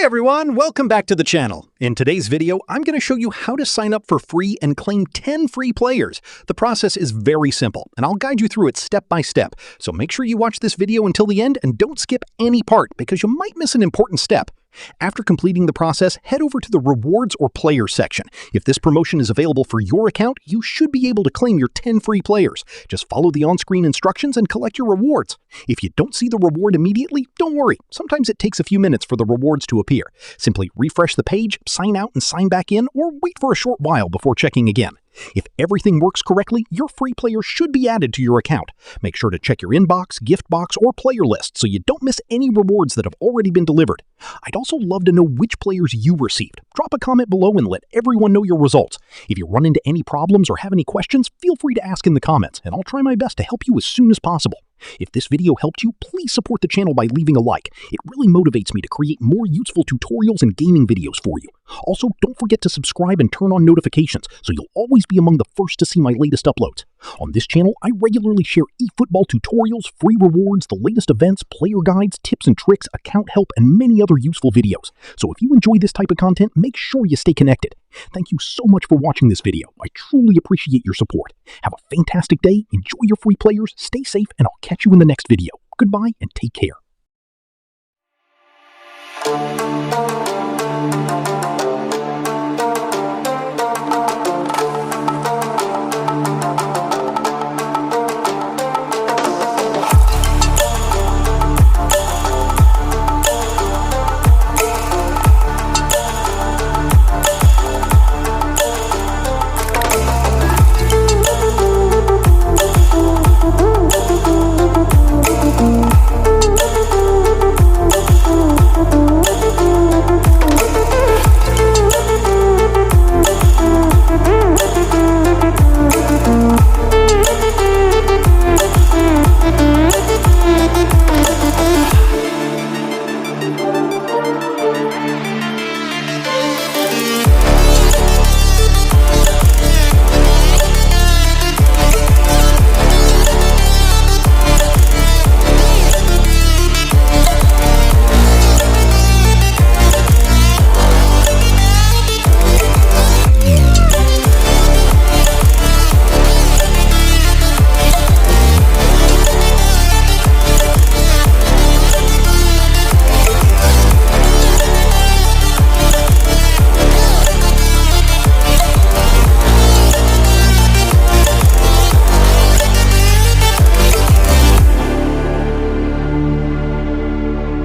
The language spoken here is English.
everyone, welcome back to the channel. In today's video, I'm going to show you how to sign up for free and claim 10 free players. The process is very simple, and I'll guide you through it step by step. So make sure you watch this video until the end and don't skip any part because you might miss an important step. After completing the process, head over to the Rewards or Players section. If this promotion is available for your account, you should be able to claim your 10 free players. Just follow the on-screen instructions and collect your rewards. If you don't see the reward immediately, don't worry. Sometimes it takes a few minutes for the rewards to appear. Simply refresh the page, sign out and sign back in, or wait for a short while before checking again. If everything works correctly, your free players should be added to your account. Make sure to check your inbox, gift box, or player list so you don't miss any rewards that have already been delivered. I'd also love to know which players you received. Drop a comment below and let everyone know your results. If you run into any problems or have any questions, feel free to ask in the comments, and I'll try my best to help you as soon as possible. If this video helped you, please support the channel by leaving a like. It really motivates me to create more useful tutorials and gaming videos for you. Also, don't forget to subscribe and turn on notifications so you'll always be among the first to see my latest uploads. On this channel, I regularly share eFootball tutorials, free rewards, the latest events, player guides, tips and tricks, account help, and many other useful videos. So if you enjoy this type of content, make sure you stay connected. Thank you so much for watching this video. I truly appreciate your support. Have a fantastic day, enjoy your free players, stay safe, and I'll catch you in the next video. Goodbye and take care.